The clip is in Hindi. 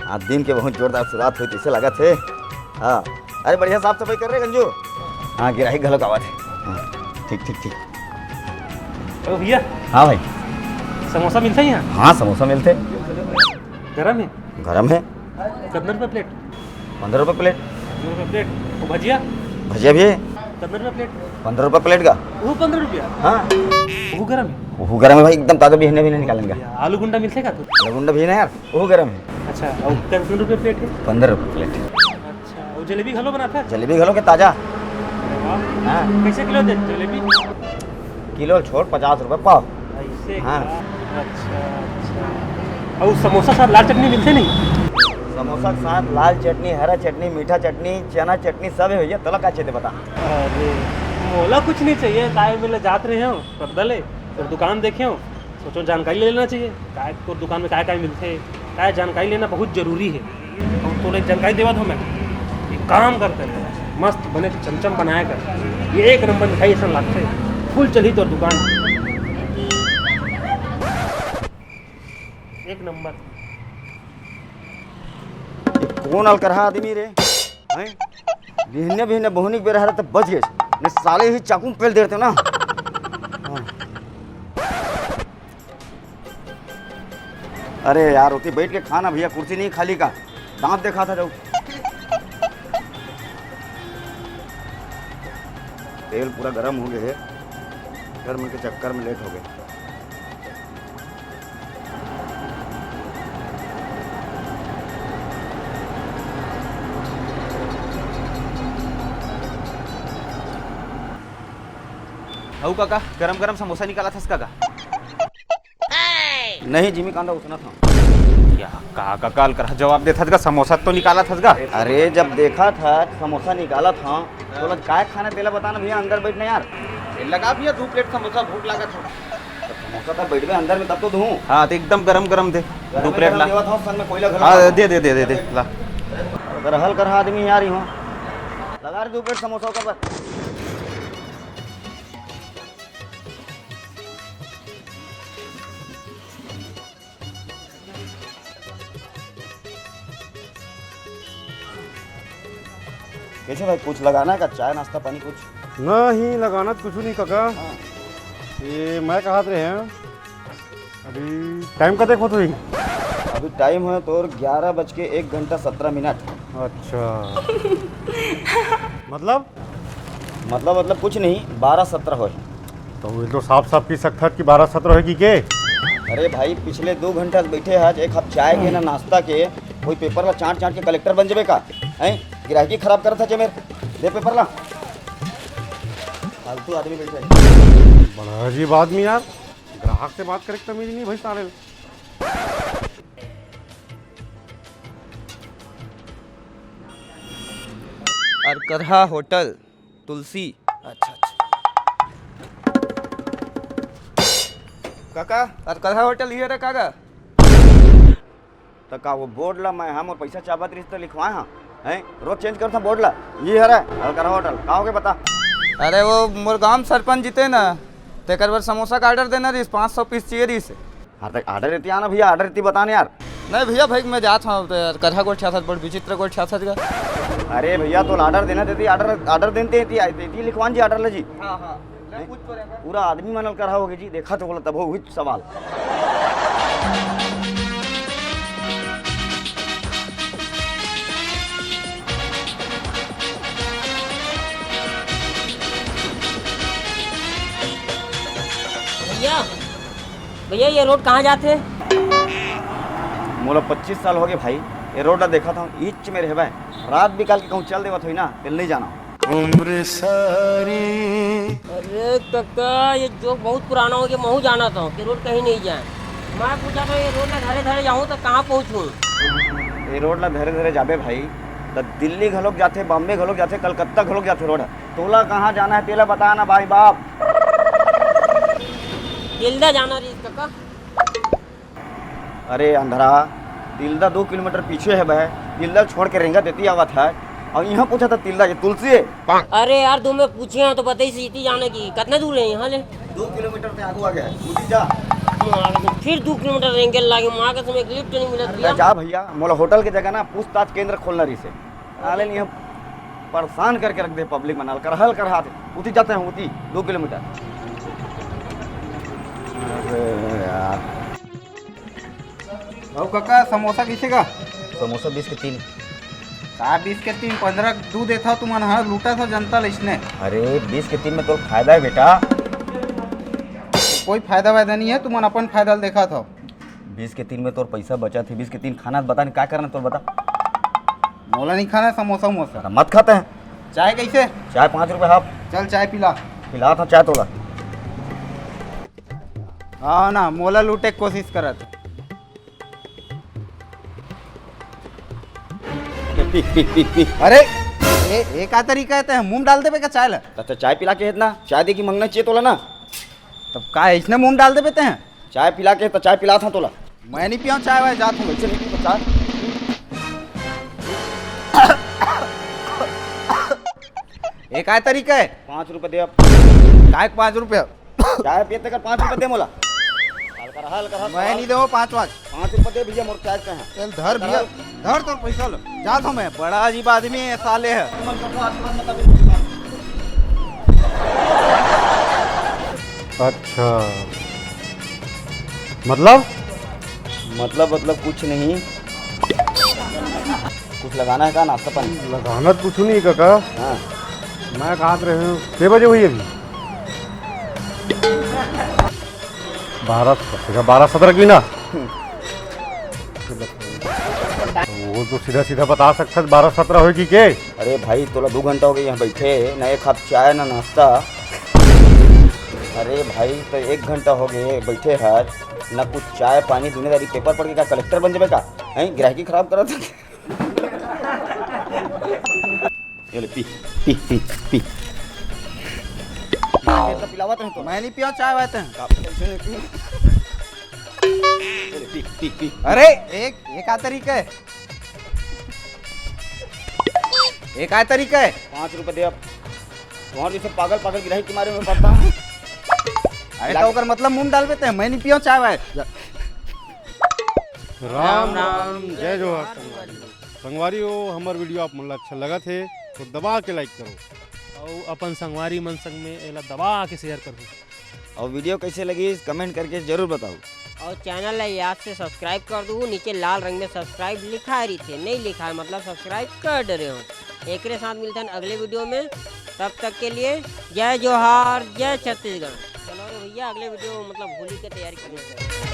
आज दिन के बहुत जोरदार शुरुआत हुई इसे लगा थे। हाँ अरे बढ़िया साफ सफाई कर रहे गंजू। हाँ गिराही गलत आवाज है। हाँ ठीक ठीक ठीक। ओ भैया। हाँ भाई समोसा मिलता है यहाँ? हाँ समोसा मिलते। गरम है? गरम है। कितने रुपये प्लेट? 15 रुपये प्लेट। 15 रुपये प्लेट। वो भजिया? भजिया भी है। कितने रुपये प्लेट? 15 रुपये प्लेट का। वो 15 रुपया? हाँ वो गरम है? वो गरम है भाई एकदम ताज़ा भी है निकालेंगे। आलू गुंडा मिलते का? तो गुंडा भी है ना यार वो गरम है। अच्छा और कितने रुपये प्लेट है? 15 रुपये प्लेट। अच्छा और जलेबी घलो बनाता है? जलेबी घलो के ताज़ा। हाँ कैसे किलो दे जलेबी? किलो छोड़ 50 रुपये पाव। ऐसे? हाँ। अच्छा अच्छा। और समोसा साथ लाल चटनी मिलते नहीं? समोसा के साथ लाल चटनी, हरा चटनी, मीठा चटनी, चना चटनी सब है भैया। तला का चाहिए बता। अरे मोला कुछ नहीं चाहिए, काय मिले जात रहे हो बदले और दुकान देखे हो, सोचो जानकारी ले लेना चाहिए काय तो दुकान में काय मिलते हैं, काय जानकारी लेना बहुत जरूरी है। और तो एक जानकारी देवा तो मैं एक काम करते हैं, मस्त बने चमचम बनाया कर, ये एक नंबर मिठाई ऐसा लगता है, फुल चली तो दुकान एक नंबर। कौन अलकरहा आदमी रे हैं? बिहने बिहने बहुनी बेर हरा तब बच गए ने साले ही चाकू पेल देते ना। हाँ। अरे यार उठी बैठ के खाना भैया, कुर्सी नहीं खाली का, दांत देखा था जाऊ। तेल पूरा गर्म हो गया है, गर्म के चक्कर में लेट हो गए। औ काका गरम गरम समोसा निकाला था काका? नहीं जिमी कांदा उसना था। क्या कहा काका अलकर जवाब देता था, समोसा तो निकाला था का? अरे जब देखा था समोसा निकाला था तो लग काय खाना तेला बताना भैया, अंदर बैठने यार। लगा भैया 2 प्लेट समोसा, भूख लगा था। समोसा तब बैठ गए अंदर में तब तो दूं। हाँ तो एकदम गरम गरम दे 2 प्लेट ला। में कोयला हाँ दे ला। रहल कर आदमी यार यूँ लगा रहे 2 प्लेट समोसा का बस। कैसे भाई कुछ लगाना है का, चाय नाश्ता पानी कुछ? नहीं लगाना कुछ नहीं काका। ये मैं कहा रहे हैं अभी टाइम का देखो तो ही। अभी टाइम है तो 11:01:17। अच्छा मतलब मतलब कुछ नहीं 12:17 हो। तो ये तो साफ साफ की सकता कि 12-17 होगी के? अरे भाई पिछले 2 घंटा बैठे आज, एक कप चाय के ना नाश्ता के कोई पेपर ला चाट के कलेक्टर बन जाबे का हैं? गिराकी खराब करता चे मेरे दे पेपर ला, फालतू आदमी बैठे। बड़ा अजीब आदमी यार, ग्राहक से बात करे तमीज नहीं भाई सारे। अरकरहा होटल तुलसी। अच्छा काका अरकरहा होटल ये रे काका? तो का वो बोर्ड ला मैं हम और पैसा चाबत रिश्ता लिखवाए हाँ हैं? रोज चेंज करता बोर्ड ला, ये है अलकरा होटल का हो गए बता। अरे वो मुरगाम सरपंच जीते ना, तेकर बार समोसा का ऑर्डर देना रही, 500 पीस चाहिए रही से। हाँ तक आर्डर रहती आना भैया, आर्डर रहती बताने यार। नहीं भैया भाई मैं जाता हूँ तो यार करहा गोट छाता बड़ विचित्र गोट छाता का। अरे भैया तो ऑर्डर देना देती, ऑर्डर देते देती लिखवान जी ऑर्डर ले जी। हाँ हाँ पूरा आदमी मनल करा होगी जी, देखा तो बोला तब हो सवाल। भैया भैया ये रोड कहाँ जाते हैं? मोला 25 साल हो गए भाई, ये रोड देखा था ईच में रहबा, रात भी काल के कहूँ चल देवा थोड़ी ना, दिल नहीं जाना। अरे काका ये जो बहुत पुराना हो गया, महू जाना था कि रोड कहीं नहीं जाए। मैं पूछा था ये रोड ना धरे धरे जाऊँ तो कहाँ पहुँचूँ? ये रोड ला धीरे धीरे जाबे भाई तो दिल्ली घलोक जाते, बॉम्बे घलोक जाते, कलकत्ता घलोक जाते रोड। तोला कहाँ जाना है तेला बता ना भाई बाप। दिल्दा जाना रही काका। अरे अंधरा तिल्दा 2 किलोमीटर पीछे है भाई, तिल्दा छोड़ के रेंगा देती आवत है और यहाँ पूछा था तिल्दा ये तुलसी है। अरे यार तुम में पूछे हैं तो बताइए सीटी जाने की कितने दूर है यहाँ ले? 2 किलोमीटर पे आगू आ गया है, जा। फिर 2 किलोमीटर रेंगे लागे वहाँ के समय एक लिफ्ट नहीं मिलत अरे भैया। जा भैया मोला होटल के जगह ना पूछताछ केंद्र खोलना रही से आले नहीं हम परेशान करके रख दे पब्लिक मनाल कर हल कर हाथ उती जाते हैं उती 2 किलोमीटर। अरे यार और काका समोसा किसे का समोसा 20 के 3। का 20 के 3 15 दूध देता तुम हाँ लूटा था जनता इसने। अरे 20 के 3 में तो फायदा है बेटा। कोई फायदा वायदा नहीं है तुम अपन फायदा देखा था। 20 के 3 में तोर पैसा बचा थे 20 के 3 खाना बता नहीं क्या करना तोर बता। मोला नहीं खाना समोसा वमोसा। मत खाते हैं चाय कैसे? चाय 5 रुपये हाफ चल चाय पिला। पिला था चाय तोला। हाँ ना मोला लूटे की कोशिश करत। P P P P. अरे एक आ तरीका है मुंह डाल देवे का चाय ला। तो चाय पिला के इतना चाय दे की मंगना चाहिए तोला ना। तब का इसने मुंह डाल देते हैं। चाय पिला के तो चाय पिला था तोला। मैं नहीं पिया चाय वाय जात हूँ। वैसे नहीं पी तो चाय एक आ तरीका है 5 रुपये दे अब। काय 5 रुपया। चाय पीते कर 5 रुपये दे मोला। हल कर मैं नहीं देव 5 रुपये दे भैया मोर चाय के हैं। चल धर भैया धर तो पैसा लो जात हूँ मैं। बड़ा अजीब आदमी है साले है। अच्छा मतलब मतलब कुछ नहीं। कुछ लगाना है का नाश्ता पानी? लगाना तो कुछ नहीं काका। हाँ मैं कहा रहे हूँ 6 बजे हुई अभी 12-17 की ना। वो तो सीधा सीधा बता सकता 12-17 होगी के। अरे भाई तोला 2 घंटा हो गए यहाँ बैठे ना एक कप चाय ना नाश्ता। अरे भाई तो 1 घंटा हो गए बैठे हर ना कुछ चाय पानी दुनियादारी पेपर पढ़ के क्या कलेक्टर बन जाए का हैं ग्राहकी खराब करा था। ये ले पी पी पी पी। तो पिलावत रहे तो मैं नहीं पिया चाय वाते हैं। ये ले पी पी पी। अरे एक आ तरीका है। एक आ तरीका है 5 रुपये दे अब। तुम्हारे जैसे पागल पागल गिराही के मारे में पड़ता हूँ। अरे तो अगर मतलब मुंह डाल देते हैं। मैं नहीं पिया चाय वाय। राम राम जय जोहार संगवारी हो। हमार वीडियो आप मन अच्छा लगा थे तो दबा के लाइक करो और अपन संगवारी मन संग में एला दबा के शेयर करो। और वीडियो कैसे लगी कमेंट करके जरूर बताओ। और चैनल है याद से सब्सक्राइब कर दो। नीचे लाल रंग में सब्सक्राइब लिखा है रीते नहीं लिखा है मतलब सब्सक्राइब कर डरे हो। एक साथ मिलते हैं अगले वीडियो में। तब तक के लिए जय जोहार जय छत्तीसगढ़। चलो रे भैया अगले वीडियो मतलब होली की तैयारी करने से